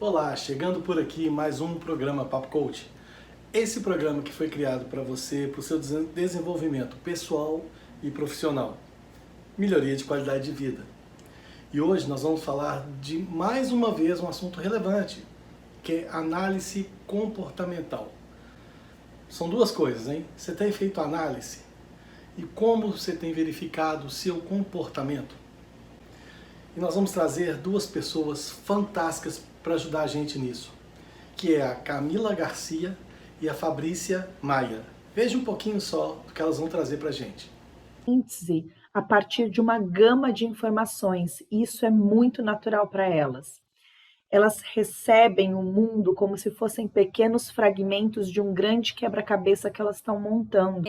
Olá, chegando por aqui mais um programa Papo Coach. Esse programa que foi criado para você, para o seu desenvolvimento pessoal e profissional, melhoria de qualidade de vida. E hoje nós vamos falar de mais uma vez um assunto relevante, que é análise comportamental. São duas coisas, hein? Você tem feito análise e como você tem verificado o seu comportamento? E nós vamos trazer duas pessoas fantásticas para ajudar a gente nisso, que é a Camila Garcia e a Fabrícia Maia. Veja um pouquinho só do que elas vão trazer para a gente. Síntese a partir de uma gama de informações. Isso é muito natural para elas. Elas recebem o mundo como se fossem pequenos fragmentos de um grande quebra-cabeça que elas estão montando.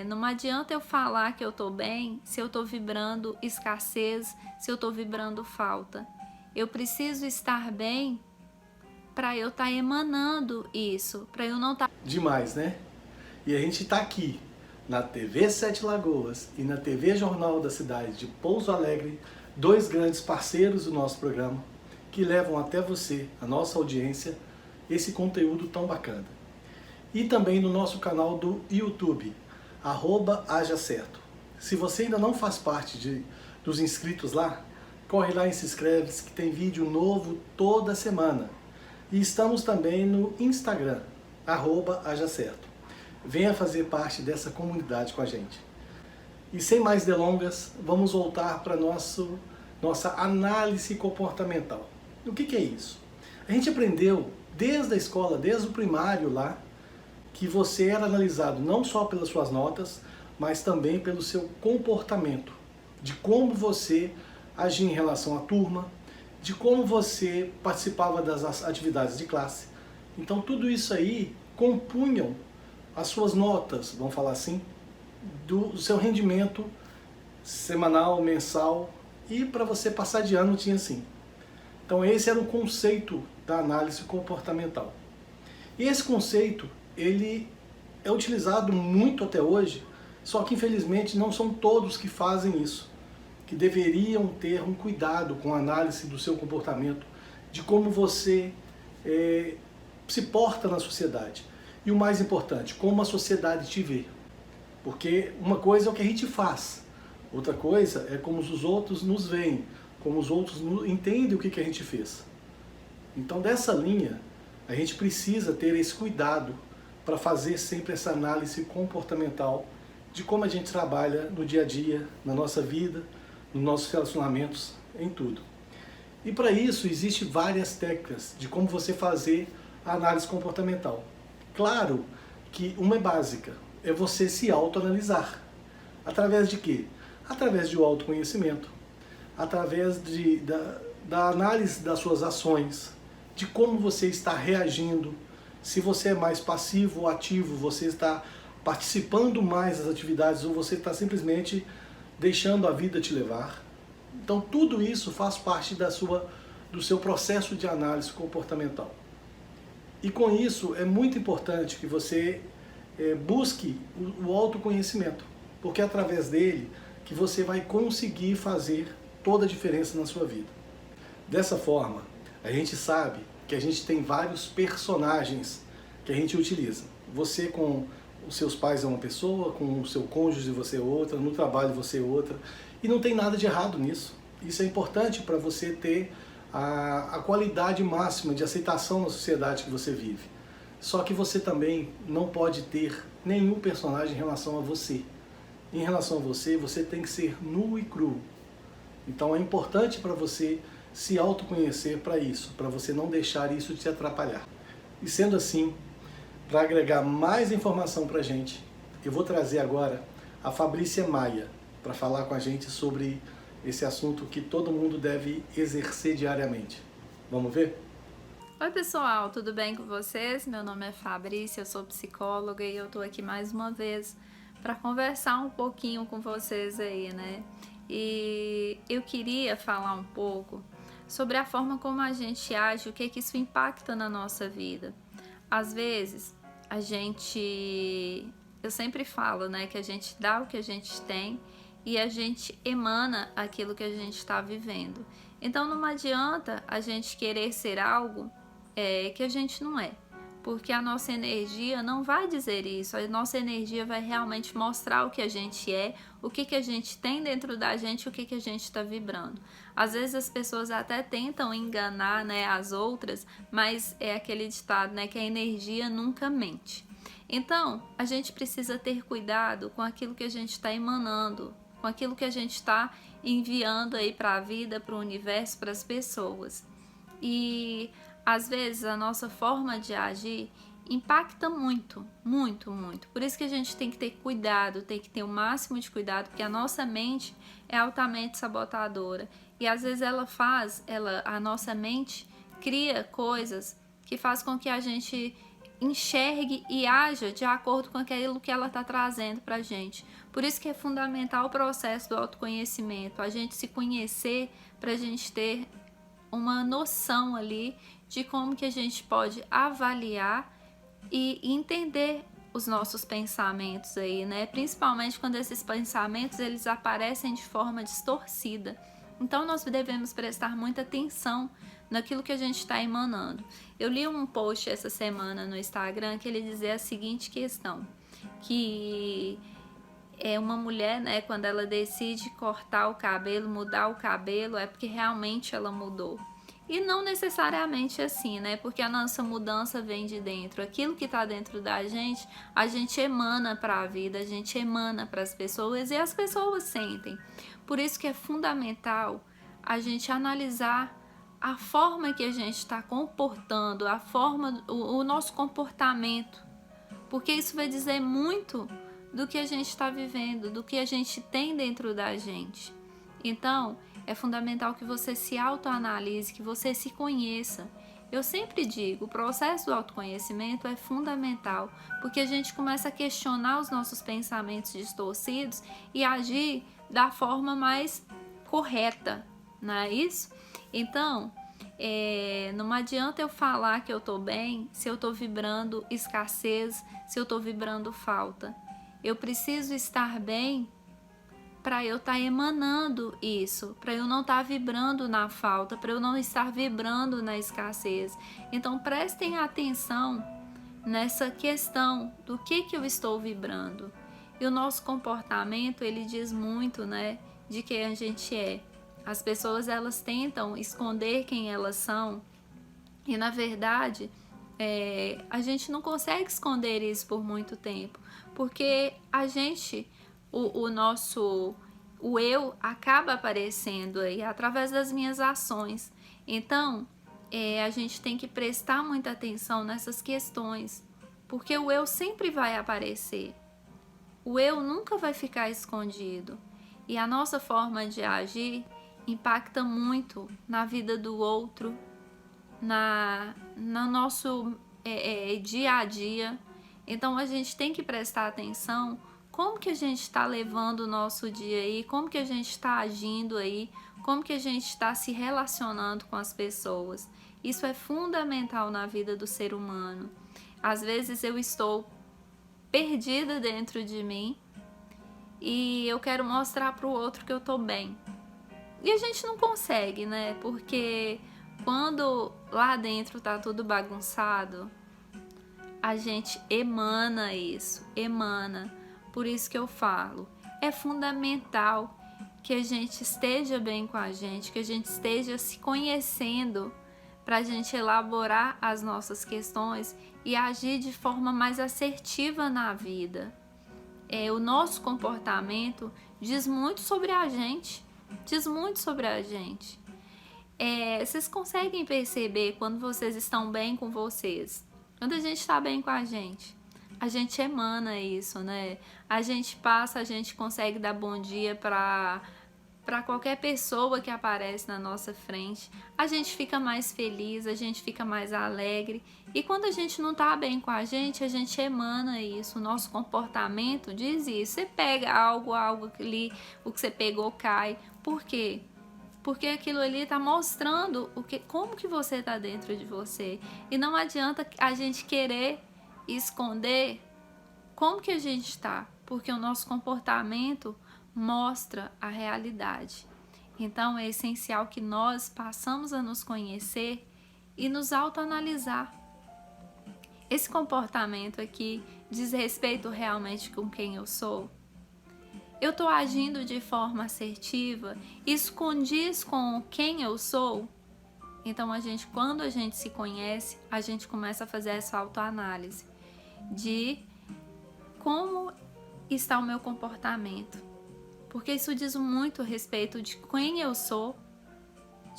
Não adianta eu falar que eu tô bem se eu tô vibrando escassez, se eu tô vibrando falta. Eu preciso estar bem para eu estar emanando isso, para eu não estar... Demais, né? E a gente está aqui na TV Sete Lagoas e na TV Jornal da Cidade de Pouso Alegre, dois grandes parceiros do nosso programa, que levam até você, a nossa audiência, esse conteúdo tão bacana. E também no nosso canal do YouTube, @hajacerto. Se você ainda não faz parte dos inscritos lá, corre lá e se inscreve, que tem vídeo novo toda semana. E estamos também no Instagram, @hajacerto. Venha fazer parte dessa comunidade com a gente. E sem mais delongas, vamos voltar para nossa análise comportamental. O que é isso? A gente aprendeu desde a escola, desde o primário lá, que você era analisado não só pelas suas notas, mas também pelo seu comportamento, de como você agia em relação à turma, de como você participava das atividades de classe. Então tudo isso aí compunham as suas notas, vamos falar assim, do seu rendimento semanal, mensal, e para você passar de ano tinha assim. Então esse era o conceito da análise comportamental. E esse conceito, ele é utilizado muito até hoje, só que infelizmente não são todos que fazem isso, que deveriam ter um cuidado com a análise do seu comportamento, de como você se porta na sociedade. E o mais importante, como a sociedade te vê. Porque uma coisa é o que a gente faz, outra coisa é como os outros nos veem, como os outros entendem o que a gente fez. Então dessa linha, a gente precisa ter esse cuidado para fazer sempre essa análise comportamental de como a gente trabalha no dia a dia, na nossa vida, nos nossos relacionamentos, em tudo. E para isso existem várias técnicas de como você fazer a análise comportamental. Claro que uma é básica, é você se autoanalisar. Através de quê? Através do autoconhecimento, através da análise das suas ações, de como você está reagindo, se você é mais passivo ou ativo, você está participando mais das atividades ou você está simplesmente deixando a vida te levar. Então tudo isso faz parte do seu processo de análise comportamental. E com isso é muito importante que você busque o autoconhecimento, porque é através dele que você vai conseguir fazer toda a diferença na sua vida. Dessa forma, a gente sabe que a gente tem vários personagens que a gente utiliza. Você com os seus pais é uma pessoa, com o seu cônjuge você é outra, no trabalho você é outra, e não tem nada de errado nisso. Isso é importante para você ter a qualidade máxima de aceitação na sociedade que você vive. Só que você também não pode ter nenhum personagem em relação a você. Em relação a você, você tem que ser nu e cru. Então é importante para você se autoconhecer para isso, para você não deixar isso te atrapalhar. E sendo assim, para agregar mais informação para a gente, eu vou trazer agora a Fabrícia Maia para falar com a gente sobre esse assunto que todo mundo deve exercer diariamente. Vamos ver? Oi pessoal, tudo bem com vocês? Meu nome é Fabrícia, eu sou psicóloga e eu tô aqui mais uma vez para conversar um pouquinho com vocês aí, né? E eu queria falar um pouco sobre a forma como a gente age, o que isso impacta na nossa vida. Às vezes, eu sempre falo, né, que a gente dá o que a gente tem e a gente emana aquilo que a gente está vivendo. Então não adianta a gente querer ser algo que a gente não é. Porque a nossa energia não vai dizer isso, a nossa energia vai realmente mostrar o que a gente é, o que a gente tem dentro da gente, o que a gente está vibrando. Às vezes as pessoas até tentam enganar, né, as outras, mas é aquele ditado, né, que a energia nunca mente. Então, a gente precisa ter cuidado com aquilo que a gente está emanando, com aquilo que a gente está enviando aí para a vida, para o universo, para as pessoas. E às vezes a nossa forma de agir impacta muito, muito, muito. Por isso que a gente tem que ter cuidado, tem que ter o máximo de cuidado, porque a nossa mente é altamente sabotadora. E às vezes a nossa mente cria coisas que faz com que a gente enxergue e haja de acordo com aquilo que ela está trazendo para a gente. Por isso que é fundamental o processo do autoconhecimento, a gente se conhecer para a gente ter uma noção ali de como que a gente pode avaliar e entender os nossos pensamentos aí, né? Principalmente quando esses pensamentos eles aparecem de forma distorcida. Então nós devemos prestar muita atenção naquilo que a gente está emanando. Eu li um post essa semana no Instagram que ele dizia a seguinte questão, que é uma mulher, né, quando ela decide cortar o cabelo, mudar o cabelo, é porque realmente ela mudou. E não necessariamente assim, né? Porque a nossa mudança vem de dentro. Aquilo que está dentro da gente, a gente emana para a vida, a gente emana para as pessoas e as pessoas sentem. Por isso que é fundamental a gente analisar a forma que a gente está comportando, o nosso comportamento. Porque isso vai dizer muito do que a gente está vivendo, do que a gente tem dentro da gente. Então, é fundamental que você se autoanalise, que você se conheça. Eu sempre digo, o processo do autoconhecimento é fundamental, porque a gente começa a questionar os nossos pensamentos distorcidos e agir da forma mais correta, não é isso? Então, não adianta eu falar que eu tô bem se eu tô vibrando escassez, se eu tô vibrando falta. Eu preciso estar bem para eu estar emanando isso, para eu não estar vibrando na falta, para eu não estar vibrando na escassez. Então prestem atenção nessa questão do que eu estou vibrando. E o nosso comportamento, ele diz muito, né, de quem a gente é. As pessoas, elas tentam esconder quem elas são e, na verdade, a gente não consegue esconder isso por muito tempo, porque a gente, o eu acaba aparecendo aí através das minhas ações. Então, a gente tem que prestar muita atenção nessas questões, porque o eu sempre vai aparecer. O eu nunca vai ficar escondido. E a nossa forma de agir impacta muito na vida do outro, no nosso dia a dia. Então a gente tem que prestar atenção como que a gente está levando o nosso dia aí, como que a gente está agindo aí, como que a gente está se relacionando com as pessoas. Isso é fundamental na vida do ser humano. Às vezes eu estou perdida dentro de mim e eu quero mostrar para o outro que eu tô bem. E a gente não consegue, né? Porque quando lá dentro tá tudo bagunçado, a gente emana isso, emana. Por isso que eu falo, é fundamental que a gente esteja bem com a gente, que a gente esteja se conhecendo para a gente elaborar as nossas questões e agir de forma mais assertiva na vida. O nosso comportamento diz muito sobre a gente, diz muito sobre a gente. Vocês conseguem perceber quando vocês estão bem com vocês? Quando a gente está bem com a gente emana isso, né? A gente passa, a gente consegue dar bom dia para qualquer pessoa que aparece na nossa frente. A gente fica mais feliz, a gente fica mais alegre. E quando a gente não tá bem com a gente emana isso. O nosso comportamento diz isso. Você pega algo ali, o que você pegou cai. Por quê? Porque aquilo ali está mostrando como que você está dentro de você. E não adianta a gente querer esconder como que a gente está, porque o nosso comportamento mostra a realidade. Então é essencial que nós passamos a nos conhecer e nos autoanalisar. Esse comportamento aqui diz respeito realmente com quem eu sou? Eu estou agindo de forma assertiva? Isso condiz com quem eu sou? Então, quando a gente se conhece, a gente começa a fazer essa autoanálise de como está o meu comportamento. Porque isso diz muito a respeito de quem eu sou,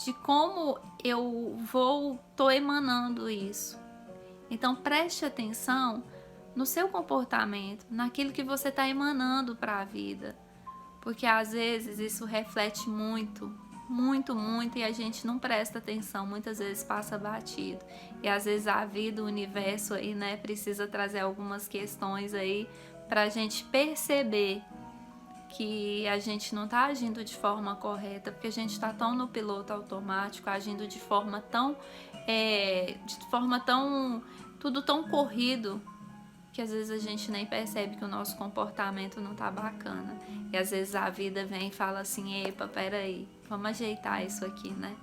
de como eu estou emanando isso. Então, preste atenção no seu comportamento, naquilo que você está emanando para a vida. Porque às vezes isso reflete muito, e a gente não presta atenção, muitas vezes passa batido. E às vezes a vida, o universo aí, né, precisa trazer algumas questões aí para a gente perceber que a gente não está agindo de forma correta, porque a gente está tão no piloto automático, agindo de forma tão tudo tão corrido, que às vezes a gente nem percebe que o nosso comportamento não tá bacana. E às vezes a vida vem e fala assim, epa, peraí, vamos ajeitar isso aqui, né?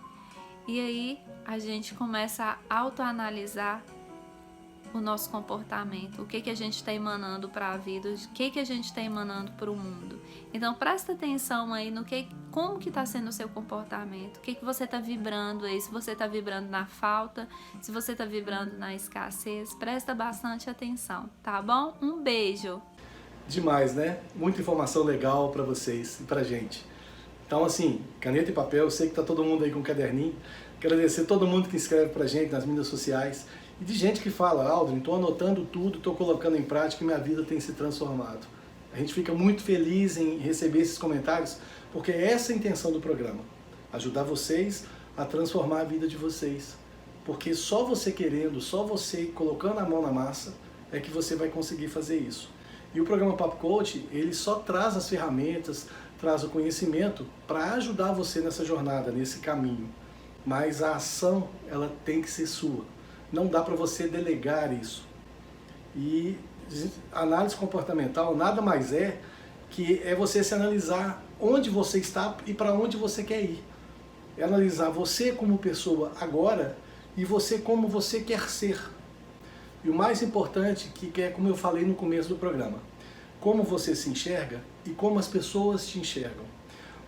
E aí a gente começa a autoanalisar o nosso comportamento, o que a gente está emanando para a vida, o que a gente está emanando para o mundo. Então presta atenção aí no como que está sendo o seu comportamento, o que você está vibrando aí, se você está vibrando na falta, se você está vibrando na escassez, presta bastante atenção, tá bom? Um beijo! Demais, né? Muita informação legal para vocês e pra gente. Então, assim, caneta e papel, eu sei que tá todo mundo aí com um caderninho. Quero agradecer todo mundo que escreve pra gente nas mídias sociais. E de gente que fala, Aldrin, estou anotando tudo, estou colocando em prática e minha vida tem se transformado. A gente fica muito feliz em receber esses comentários, porque essa é a intenção do programa. Ajudar vocês a transformar a vida de vocês. Porque só você querendo, só você colocando a mão na massa, é que você vai conseguir fazer isso. E o programa Papo Coach, ele só traz as ferramentas, traz o conhecimento para ajudar você nessa jornada, nesse caminho. Mas a ação, ela tem que ser sua. Não dá para você delegar isso. E análise comportamental nada mais é que você se analisar onde você está e para onde você quer ir. É analisar você como pessoa agora e você como você quer ser. E o mais importante, que é como eu falei no começo do programa, como você se enxerga e como as pessoas te enxergam.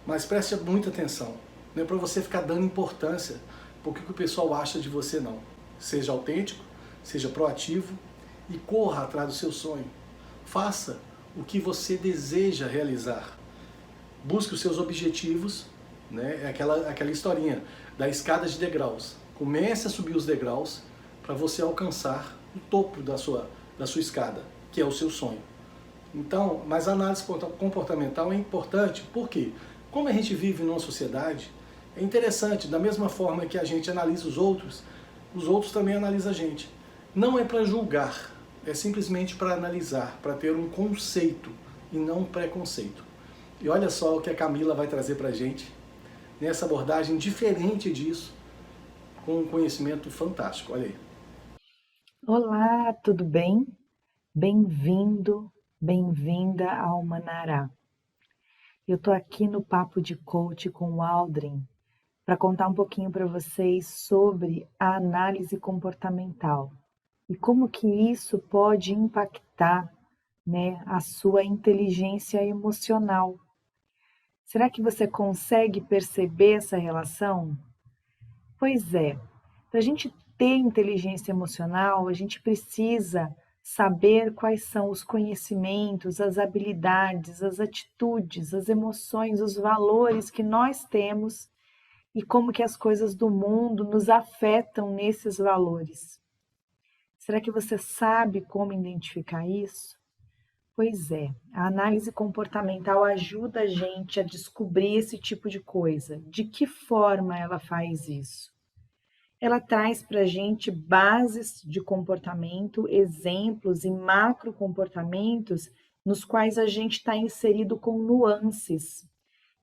Mas preste muita atenção, não é para você ficar dando importância porque o pessoal acha de você, não. Seja autêntico, seja proativo e corra atrás do seu sonho. Faça o que você deseja realizar. Busque os seus objetivos, né? É aquela historinha da escada de degraus. Comece a subir os degraus para você alcançar o topo da sua escada, que é o seu sonho. Então, mas a análise comportamental é importante, por quê? Como a gente vive numa sociedade, é interessante, da mesma forma que a gente analisa os outros também analisam a gente. Não é para julgar, é simplesmente para analisar, para ter um conceito e não um preconceito. E olha só o que a Camila vai trazer para a gente, nessa abordagem diferente disso, com um conhecimento fantástico. Olha aí. Olá, tudo bem? Bem-vindo, bem-vinda ao Manará. Eu tô aqui no Papo de Coach com o Aldrin para contar um pouquinho para vocês sobre a análise comportamental e como que isso pode impactar, né, a sua inteligência emocional. Será que você consegue perceber essa relação? Pois é, para a gente ter inteligência emocional, a gente precisa saber quais são os conhecimentos, as habilidades, as atitudes, as emoções, os valores que nós temos e como que as coisas do mundo nos afetam nesses valores. Será que você sabe como identificar isso? Pois é, a análise comportamental ajuda a gente a descobrir esse tipo de coisa. De que forma ela faz isso? Ela traz para a gente bases de comportamento, exemplos e macro comportamentos nos quais a gente está inserido com nuances.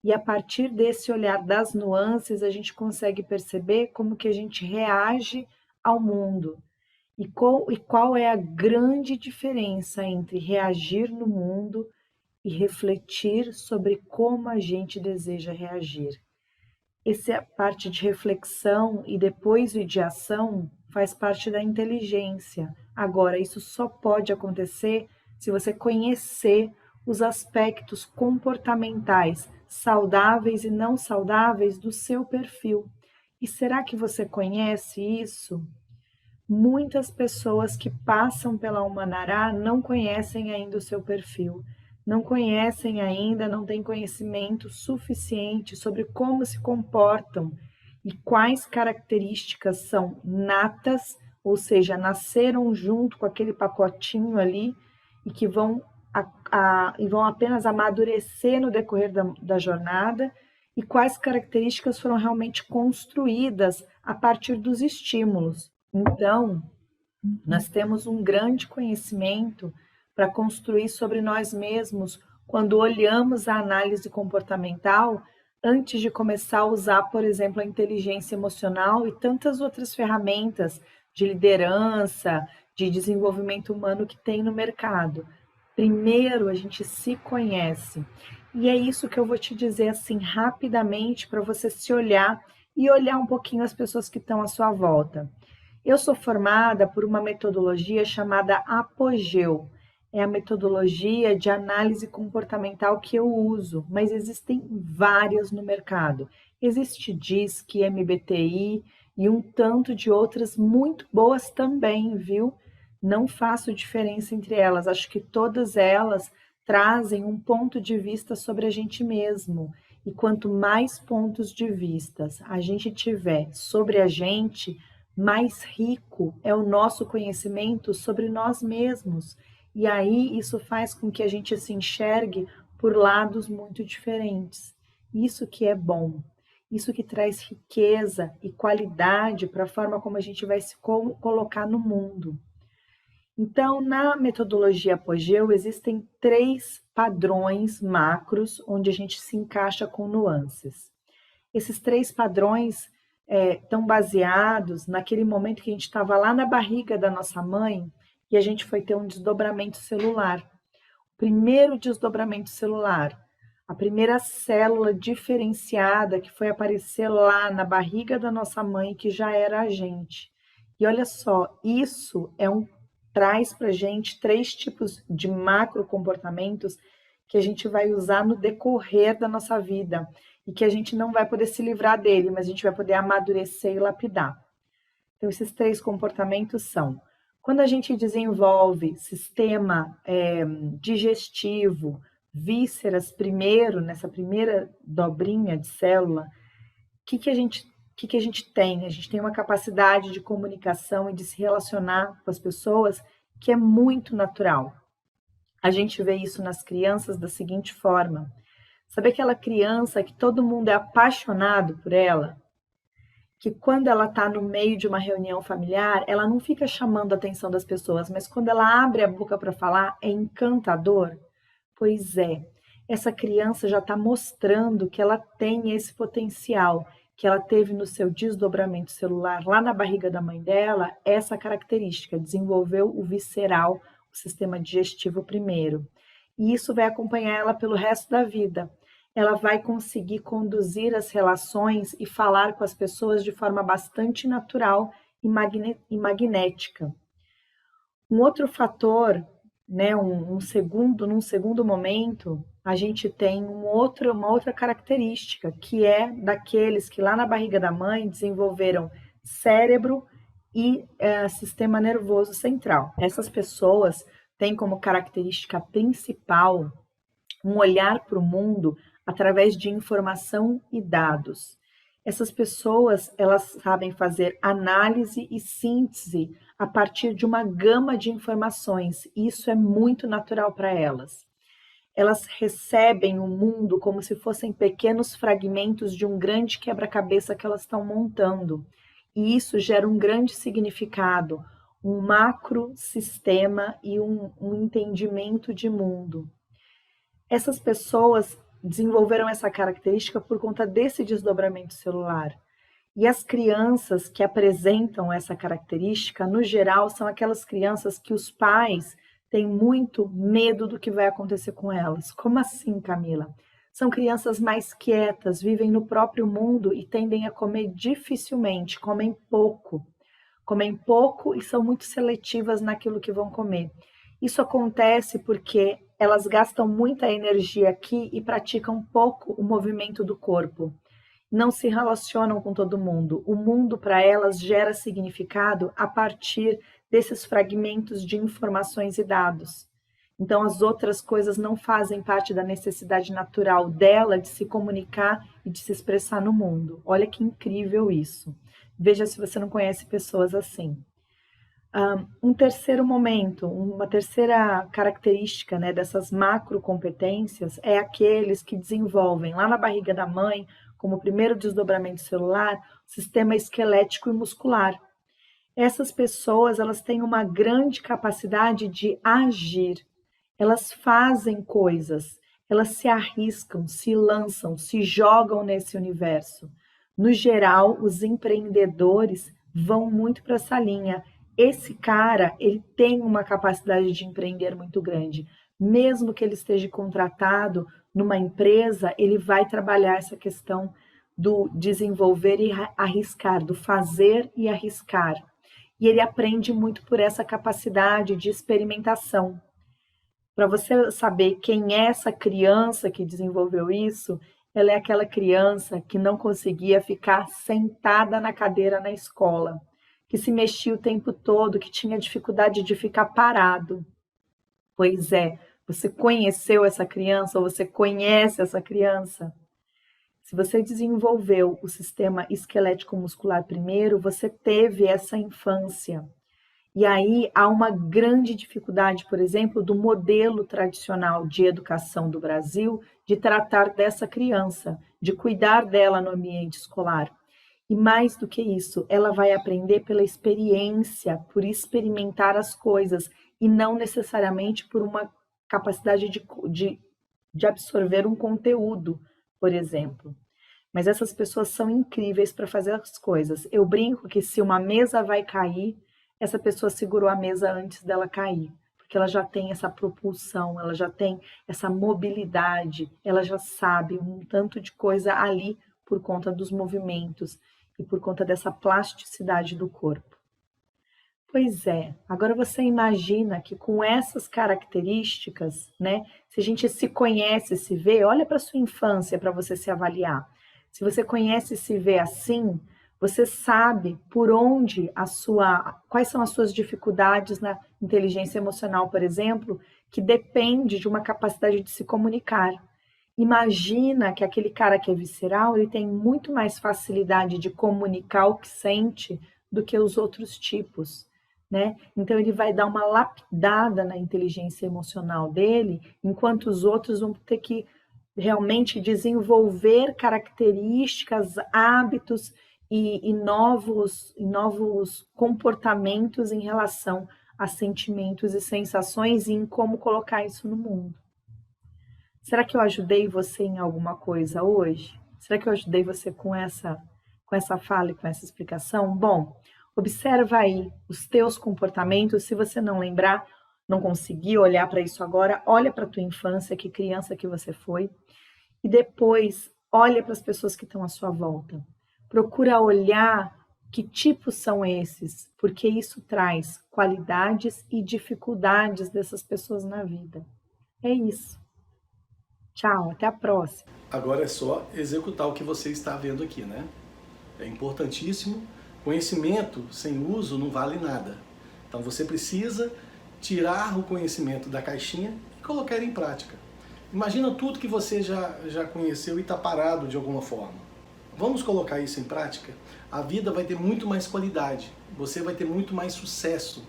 E a partir desse olhar das nuances, a gente consegue perceber como que a gente reage ao mundo. E qual é a grande diferença entre reagir no mundo e refletir sobre como a gente deseja reagir. Essa parte de reflexão e depois o de ação faz parte da inteligência. Agora, isso só pode acontecer se você conhecer os aspectos comportamentais saudáveis e não saudáveis do seu perfil. E será que você conhece isso? Muitas pessoas que passam pela Umanará não conhecem ainda o seu perfil, não conhecem ainda, não têm conhecimento suficiente sobre como se comportam e quais características são natas, ou seja, nasceram junto com aquele pacotinho ali e que vão apenas amadurecer no decorrer da jornada, e quais características foram realmente construídas a partir dos estímulos. Então, nós temos um grande conhecimento para construir sobre nós mesmos quando olhamos a análise comportamental antes de começar a usar, por exemplo, a inteligência emocional e tantas outras ferramentas de liderança, de desenvolvimento humano que tem no mercado. Primeiro, a gente se conhece. E é isso que eu vou te dizer assim rapidamente para você se olhar e olhar um pouquinho as pessoas que estão à sua volta. Eu sou formada por uma metodologia chamada Apogeu. É a metodologia de análise comportamental que eu uso, mas existem várias no mercado. Existe DISC, MBTI e um tanto de outras muito boas também, viu? Não faço diferença entre elas, acho que todas elas trazem um ponto de vista sobre a gente mesmo. E quanto mais pontos de vista a gente tiver sobre a gente, mais rico é o nosso conhecimento sobre nós mesmos. E aí isso faz com que a gente se enxergue por lados muito diferentes. Isso que é bom, isso que traz riqueza e qualidade para a forma como a gente vai se colocar no mundo. Então, na metodologia Apogeu, existem 3 padrões macros onde a gente se encaixa com nuances. Esses 3 padrões estão baseados naquele momento que a gente estava lá na barriga da nossa mãe e a gente foi ter um desdobramento celular. O primeiro desdobramento celular, a primeira célula diferenciada que foi aparecer lá na barriga da nossa mãe, que já era a gente. E olha só, isso traz para a gente 3 tipos de macro comportamentos que a gente vai usar no decorrer da nossa vida e que a gente não vai poder se livrar dele, mas a gente vai poder amadurecer e lapidar. Então, esses 3 comportamentos são: quando a gente desenvolve sistema digestivo, vísceras primeiro, nessa primeira dobrinha de célula, o que a gente tem? A gente tem uma capacidade de comunicação e de se relacionar com as pessoas que é muito natural. A gente vê isso nas crianças da seguinte forma: sabe aquela criança que todo mundo é apaixonado por ela? Que quando ela está no meio de uma reunião familiar, ela não fica chamando a atenção das pessoas, mas quando ela abre a boca para falar, é encantador? Pois é, essa criança já está mostrando que ela tem esse potencial, que ela teve no seu desdobramento celular, lá na barriga da mãe dela, essa característica, desenvolveu o visceral, o sistema digestivo primeiro. E isso vai acompanhar ela pelo resto da vida. Ela vai conseguir conduzir as relações e falar com as pessoas de forma bastante natural e magnética. Um outro fator, né, num segundo momento, a gente tem uma outra característica, que é daqueles que lá na barriga da mãe desenvolveram cérebro e sistema nervoso central. Essas pessoas têm como característica principal um olhar para o mundo através de informação e dados. Essas pessoas, elas sabem fazer análise e síntese a partir de uma gama de informações. Isso é muito natural para elas. Elas recebem o mundo como se fossem pequenos fragmentos de um grande quebra-cabeça que elas estão montando. E isso gera um grande significado, um macro sistema e um entendimento de mundo. Essas pessoas desenvolveram essa característica por conta desse desdobramento celular. E as crianças que apresentam essa característica, no geral, são aquelas crianças que os pais têm muito medo do que vai acontecer com elas. Como assim, Camila? São crianças mais quietas, vivem no próprio mundo e tendem a comer dificilmente, comem pouco e são muito seletivas naquilo que vão comer. Isso acontece porque elas gastam muita energia aqui e praticam pouco o movimento do corpo. Não se relacionam com todo mundo. O mundo para elas gera significado a partir desses fragmentos de informações e dados. Então, as outras coisas não fazem parte da necessidade natural dela de se comunicar e de se expressar no mundo. Olha que incrível isso. Veja se você não conhece pessoas assim. Um terceiro momento, uma terceira característica, né, dessas macrocompetências é aqueles que desenvolvem lá na barriga da mãe, como o primeiro desdobramento celular, o sistema esquelético e muscular. Essas pessoas, elas têm uma grande capacidade de agir. Elas fazem coisas, elas se arriscam, se lançam, se jogam nesse universo. No geral, os empreendedores vão muito para essa linha. Esse cara, ele tem uma capacidade de empreender muito grande. Mesmo que ele esteja contratado numa empresa, ele vai trabalhar essa questão do desenvolver e arriscar, do fazer e arriscar. E ele aprende muito por essa capacidade de experimentação. Para você saber quem é essa criança que desenvolveu isso, ela é aquela criança que não conseguia ficar sentada na cadeira na escola, que se mexia o tempo todo, que tinha dificuldade de ficar parado. Pois é, você conheceu essa criança ou você conhece essa criança? Se você desenvolveu o sistema esquelético muscular primeiro, você teve essa infância. E aí há uma grande dificuldade, por exemplo, do modelo tradicional de educação do Brasil de tratar dessa criança, de cuidar dela no ambiente escolar. E mais do que isso, ela vai aprender pela experiência, por experimentar as coisas, e não necessariamente por uma capacidade de absorver um conteúdo, por exemplo. Mas essas pessoas são incríveis para fazer as coisas. Eu brinco que se uma mesa vai cair, essa pessoa segurou a mesa antes dela cair, porque ela já tem essa propulsão, ela já tem essa mobilidade, ela já sabe um tanto de coisa ali por conta dos movimentos e por conta dessa plasticidade do corpo. Pois é, agora você imagina que com essas características, né, se a gente se conhece, se vê, olha para a sua infância para você se avaliar. Se você conhece e se vê assim, você sabe por onde quais são as suas dificuldades na inteligência emocional, por exemplo, que depende de uma capacidade de se comunicar. Imagina que aquele cara que é visceral, ele tem muito mais facilidade de comunicar o que sente do que os outros tipos, né? Então ele vai dar uma lapidada na inteligência emocional dele, enquanto os outros vão ter que realmente desenvolver características, hábitos e novos comportamentos em relação a sentimentos e sensações e em como colocar isso no mundo. Será que eu ajudei você em alguma coisa hoje? Será que eu ajudei você com essa fala e com essa explicação? Bom, observa aí os teus comportamentos. Se você não lembrar, não conseguir olhar para isso agora, olha para a tua infância, que criança que você foi, e depois olha para as pessoas que estão à sua volta. Procura olhar que tipos são esses, porque isso traz qualidades e dificuldades dessas pessoas na vida. É isso. Tchau, até a próxima. Agora é só executar o que você está vendo aqui, né? É importantíssimo. Conhecimento sem uso não vale nada. Então você precisa tirar o conhecimento da caixinha e colocar ele em prática. Imagina tudo que você já conheceu e está parado de alguma forma. Vamos colocar isso em prática? A vida vai ter muito mais qualidade, você vai ter muito mais sucesso,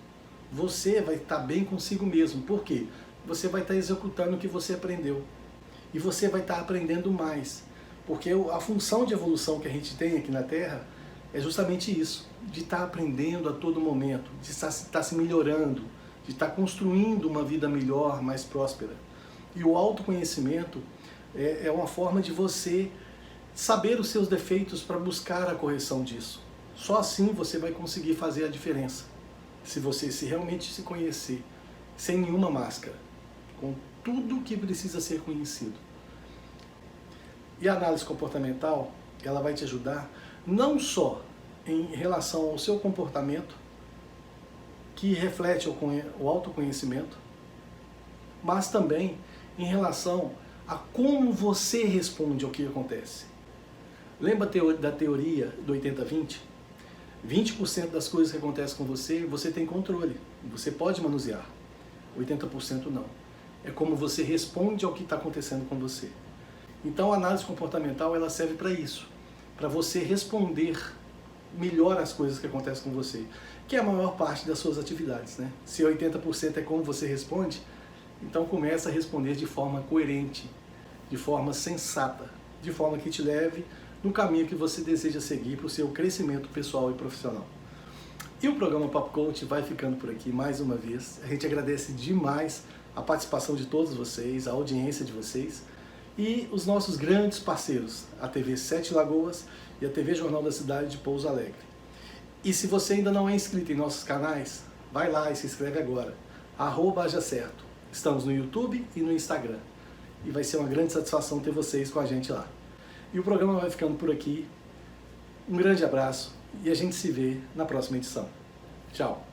você vai estar bem consigo mesmo. Por quê? Você vai estar executando o que você aprendeu e você vai estar aprendendo mais, porque a função de evolução que a gente tem aqui na Terra é justamente isso, de estar aprendendo a todo momento, de estar se melhorando, de estar construindo uma vida melhor, mais próspera. E o autoconhecimento é uma forma de você saber os seus defeitos para buscar a correção disso. Só assim você vai conseguir fazer a diferença. Se você realmente se conhecer, sem nenhuma máscara, com tudo que precisa ser conhecido. E a análise comportamental, ela vai te ajudar não só em relação ao seu comportamento, que reflete o autoconhecimento, mas também em relação a como você responde ao que acontece. Lembra da teoria do 80-20? 20% das coisas que acontecem com você tem controle, você pode manusear. 80% não. É como você responde ao que está acontecendo com você. Então a análise comportamental ela serve para isso, para você responder melhor as coisas que acontecem com você, que é a maior parte das suas atividades, né? Se 80% é como você responde, então começa a responder de forma coerente, de forma sensata, de forma que te leve no caminho que você deseja seguir para o seu crescimento pessoal e profissional. E o programa Papo Coach vai ficando por aqui mais uma vez. A gente agradece demais a participação de todos vocês, a audiência de vocês e os nossos grandes parceiros, a TV Sete Lagoas e a TV Jornal da Cidade de Pouso Alegre. E se você ainda não é inscrito em nossos canais, vai lá e se inscreve agora, @hajacerto. Estamos no YouTube e no Instagram. E vai ser uma grande satisfação ter vocês com a gente lá. E o programa vai ficando por aqui. Um grande abraço e a gente se vê na próxima edição. Tchau!